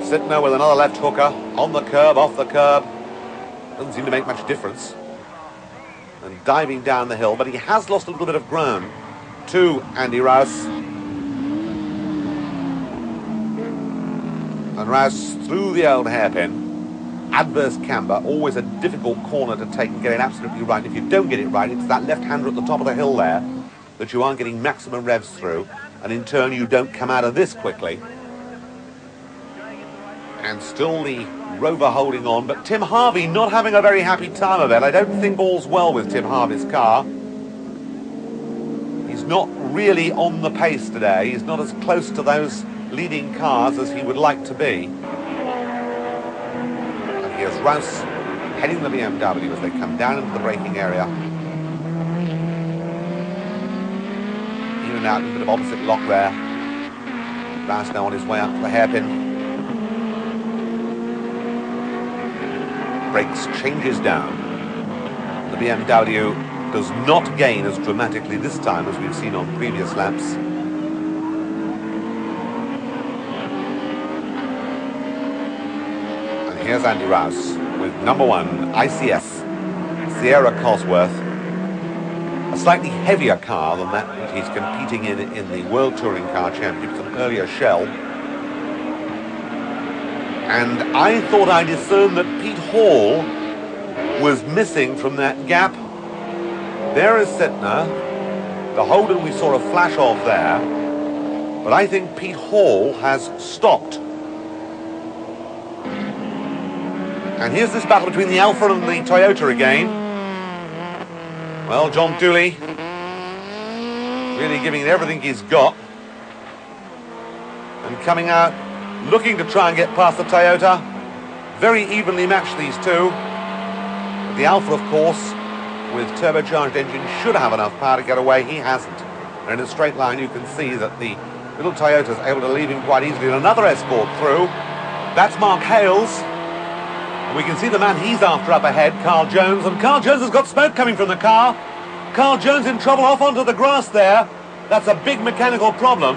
Sittner with another left hooker, on the curb, off the curb. Doesn't seem to make much difference. And diving down the hill, but he has lost a little bit of ground to Andy Rouse. And Rouse through the old hairpin. Adverse camber, always a difficult corner to take and get it absolutely right. If you don't get it right, it's that left-hander at the top of the hill there that you aren't getting maximum revs through, and in turn you don't come out of this quickly. And still the Rover holding on, but Tim Harvey not having a very happy time of it. I don't think all's well with Tim Harvey's car. He's not really on the pace today. He's not as close to those leading cars as he would like to be. Here's Rouse heading the BMW as they come down into the braking area. In and out, a bit of opposite lock there. Rouse now on his way up to the hairpin. Brakes, changes down. The BMW does not gain as dramatically this time as we've seen on previous laps. Here's Andy Rouse with number 1 ICS Sierra Cosworth, a slightly heavier car than that he's competing in the World Touring Car Championships, an earlier shell. And I thought I discerned that Pete Hall was missing from that gap. There is Sittner, the Holden we saw a flash of there, but I think Pete Hall has stopped. And here's this battle between the Alfa and the Toyota again. Well, John Dooley really giving it everything he's got. And coming out, looking to try and get past the Toyota. Very evenly matched, these two. But the Alfa, of course, with turbocharged engine, should have enough power to get away. He hasn't. And in a straight line, you can see that the little Toyota's able to leave him quite easily. And another escort through. That's Mark Hales. We can see the man he's after up ahead, Carl Jones, and Carl Jones has got smoke coming from the car. Carl Jones in trouble off onto the grass there. That's a big mechanical problem.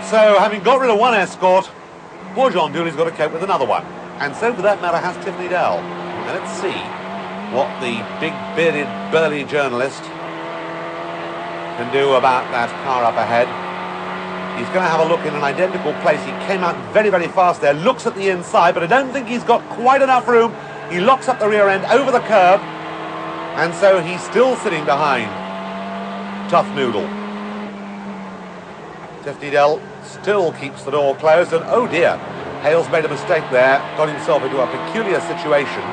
So, having got rid of one escort, poor John Dooley's got to cope with another one. And so, for that matter, has Tiffany Dell. Now, let's see what the big, bearded, burly journalist can do about that car up ahead. He's going to have a look in an identical place. He came out very, very fast there, looks at the inside, but I don't think he's got quite enough room. He locks up the rear end over the curb, and so he's still sitting behind Tough Noodle. Tiffany Dell still keeps the door closed, and oh dear, Hales made a mistake there, got himself into a peculiar situation,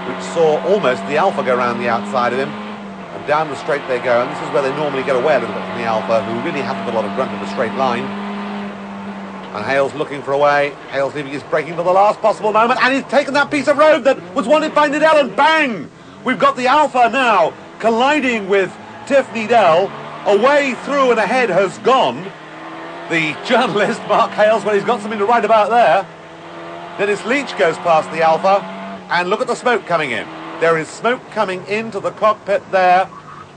which saw almost the Alfa go around the outside of him, and down the straight they go, and this is where they normally get away a little bit from the Alfa, who really haven't got a lot of grunt in the straight line. And Hales looking for a way. Hales leaving his braking for the last possible moment, and he's taken that piece of road that was wanted by Nidell, and bang! We've got the Alfa now colliding with Tiffany Dell. Away, through and ahead has gone the journalist Mark Hales, when he's got something to write about there. Dennis Leach goes past the Alfa, and look at the smoke coming in. There is smoke coming into the cockpit there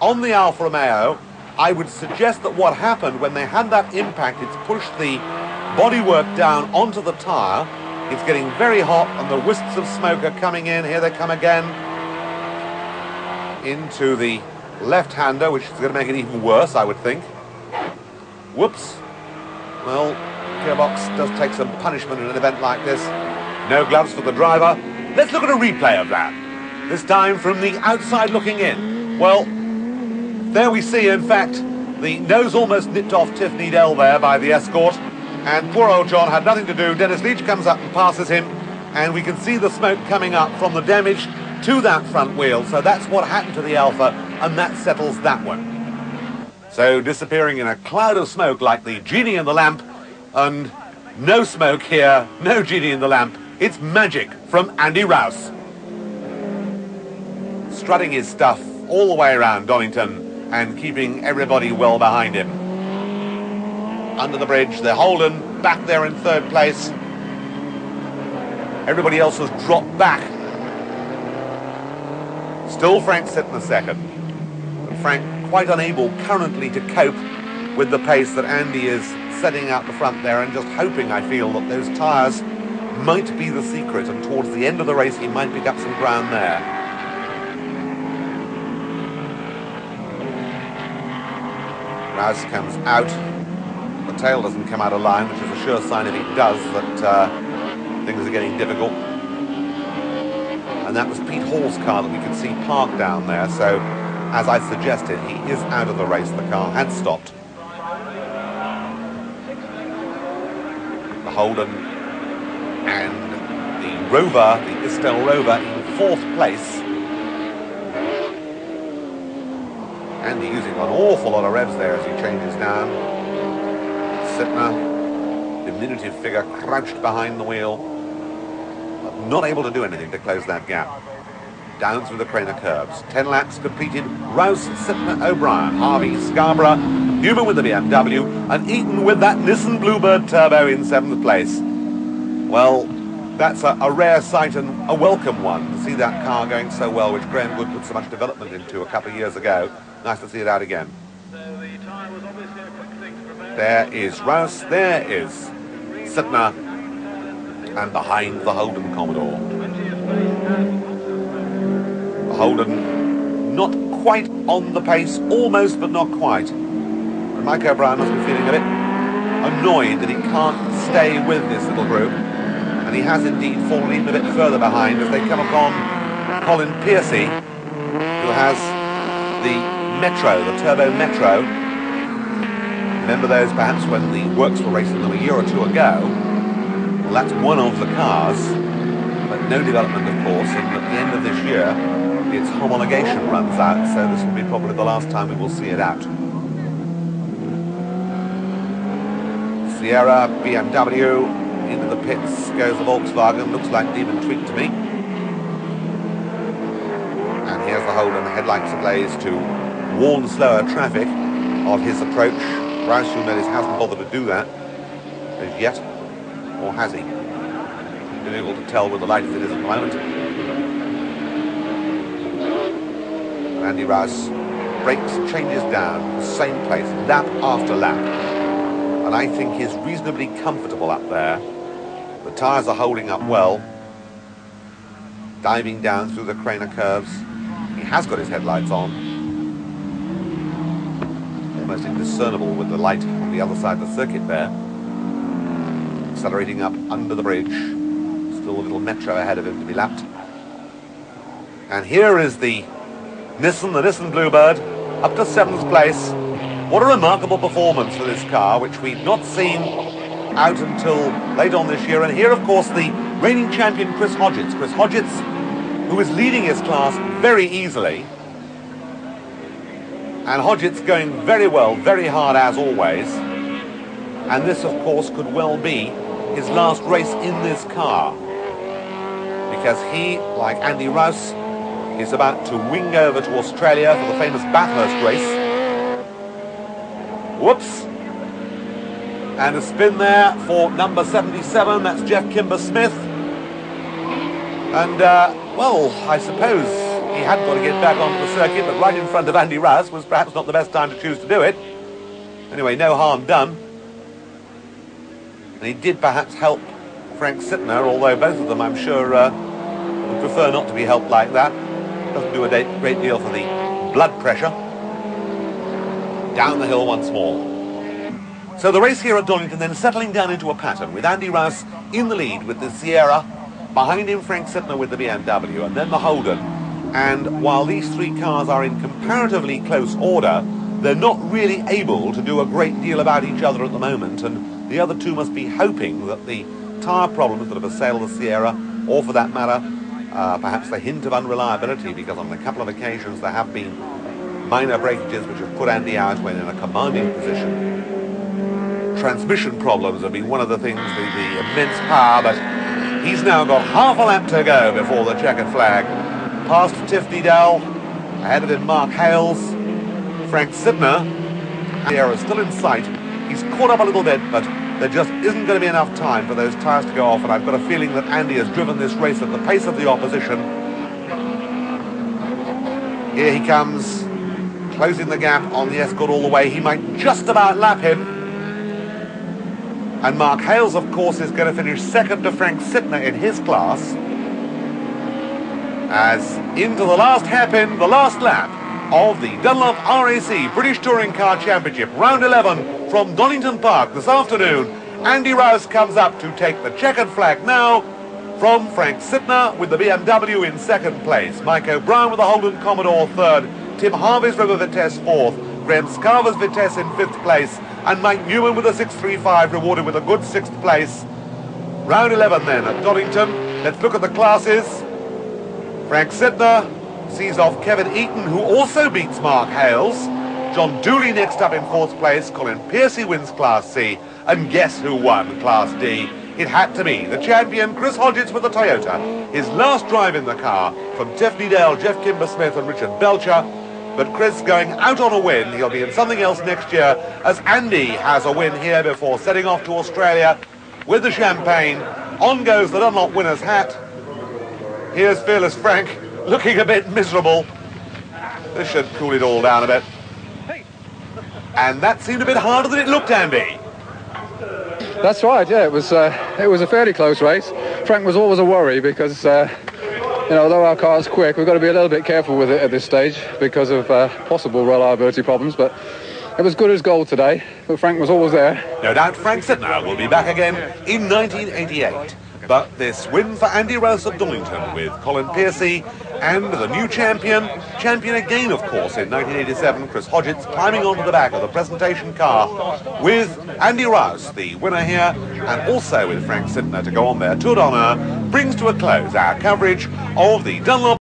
on the Alfa Romeo. I would suggest that what happened when they had that impact, it's pushed the bodywork down onto the tyre. It's getting very hot, and the wisps of smoke are coming in. Here they come again into the left-hander, which is going to make it even worse, I would think. Whoops. Well, gearbox does take some punishment in an event like this. No gloves for the driver. Let's look at a replay of that. This time from the outside looking in. Well, there we see, in fact, the nose almost nipped off Tiffany Dell there by the escort. And poor old John had nothing to do. Dennis Leach comes up and passes him. And we can see the smoke coming up from the damage to that front wheel. So that's what happened to the Alfa, and that settles that one. So disappearing in a cloud of smoke like the genie in the lamp, and no smoke here, no genie in the lamp. It's magic from Andy Rouse. Strutting his stuff all the way around Donington and keeping everybody well behind him. Under the bridge, the Holden back there in third place. Everybody else has dropped back. Still Frank Sittner second. And Frank quite unable currently to cope with the pace that Andy is setting out the front there, and just hoping, I feel, that those tyres might be the secret, and towards the end of the race he might pick up some ground there. Rouse comes out. The tail doesn't come out of line, which is a sure sign if he does that things are getting difficult. And that was Pete Hall's car that we could see parked down there, so as I suggested, he is out of the race. The car had stopped. The Holden and the Rover, the Istel Rover, in 4th place. Andy using an awful lot of revs there as he changes down. Sittner, diminutive figure, crouched behind the wheel, but not able to do anything to close that gap. Down through the Craner curves. 10 laps completed. Rouse, Sittner, O'Brien, Harvey, Scarborough, Newman with the BMW, and Eaton with that Nissan Bluebird Turbo in 7th place. Well, that's a rare sight and a welcome one to see that car going so well, which Graham Wood put so much development into a couple of years ago. Nice to see it out again. There is Rouse, there is Sittner, and behind the Holden Commodore. The Holden not quite on the pace, almost but not quite. And Mike O'Brien must be feeling a bit annoyed that he can't stay with this little group. And he has indeed fallen even a bit further behind as they come upon Colin Piercy, who has the Metro, the Turbo Metro. Remember those perhaps when the Works were racing them a year or two ago? Well, that's one of the cars, but no development, of course, and at the end of this year, its homologation runs out, so this will be probably the last time we will see it out. Sierra, BMW, into the pits goes the Volkswagen, looks like Demon Tweak to me. And here's the Holden, headlights ablaze to warn slower traffic of his approach. Rouse, you'll notice, hasn't bothered to do that as yet, or has he? Been able to tell with the light as it is at the moment. And Andy Rouse brakes, changes down, same place, lap after lap. And I think is reasonably comfortable up there. The tyres are holding up well. Diving down through the Craner curves. He has got his headlights on. Almost indiscernible with the light on the other side of the circuit there. Accelerating up under the bridge. Still a little Metro ahead of him to be lapped. And here is the Nissan Bluebird, up to 7th place. What a remarkable performance for this car, which we've not seen out until late on this year. And here, of course, the reigning champion, Chris Hodgetts. Chris Hodgetts, who is leading his class very easily. And Hodgetts going very well, very hard as always. And this, of course, could well be his last race in this car. Because he, like Andy Rouse, is about to wing over to Australia for the famous Bathurst race. Whoops. And a spin there for number 77, that's Jeff Kimber-Smith. And, well, I suppose he had got to get back onto the circuit, but right in front of Andy Rouse was perhaps not the best time to choose to do it. Anyway, no harm done. And he did perhaps help Frank Sittner, although both of them, I'm sure, would prefer not to be helped like that. Doesn't do a great deal for the blood pressure. Down the hill once more. So the race here at Donington then settling down into a pattern with Andy Rouse in the lead with the Sierra, behind him Frank Sittner with the BMW, and then the Holden. And while these three cars are in comparatively close order, they're not really able to do a great deal about each other at the moment, and the other two must be hoping that the tyre problems that have assailed the Sierra, or for that matter, perhaps the hint of unreliability, because on a couple of occasions there have been minor breakages which have put Andy out when in a commanding position. Transmission problems have been one of the things, the immense power, but he's now got half a lap to go before the checkered flag. Past Tiffany Dell, ahead of him Mark Hales, Frank Sittner. Sierra is still in sight. He's caught up a little bit, but there just isn't going to be enough time for those tyres to go off, and I've got a feeling that Andy has driven this race at the pace of the opposition. Here he comes, closing the gap on the Escort all the way. He might just about lap him. And Mark Hales, of course, is going to finish second to Frank Sittner in his class. As into the last hairpin, the last lap of the Dunlop RAC British Touring Car Championship, round 11 from Donington Park this afternoon. Andy Rouse comes up to take the checkered flag now from Frank Sittner with the BMW in second place. Mike O'Brien with the Holden Commodore third. Tim Harvey's River Vitesse fourth. Graham Scarver's Vitesse in fifth place. And Mike Newman with a 635 rewarded with a good sixth place. Round 11 then at Donington. Let's look at the classes. Frank Sittner sees off Kevin Eaton, who also beats Mark Hales. John Dooley next up in fourth place. Colin Piercy wins Class C. And guess who won Class D? It had to be the champion, Chris Hodgetts with the Toyota. His last drive in the car from Tiffany Dale, Jeff Kimber-Smith and Richard Belcher. But Chris going out on a win. He'll be in something else next year, as Andy has a win here before setting off to Australia with the champagne. On goes the Dunlop winner's hat. Here's Fearless Frank, looking a bit miserable. This should cool it all down a bit. And that seemed a bit harder than it looked, Andy. That's right, yeah, it was a fairly close race. Frank was always a worry because, you know, although our car's quick, we've got to be a little bit careful with it at this stage because of possible reliability problems, but it was good as gold today, but Frank was always there. No doubt Frank Sittner will be back again in 1988. But this win for Andy Rouse of Donington with Colin Piercy and the new champion again, of course, in 1987, Chris Hodgetts climbing onto the back of the presentation car with Andy Rouse, the winner here, and also with Frank Sittner to go on their tour d'honneur, brings to a close our coverage of the Dunlop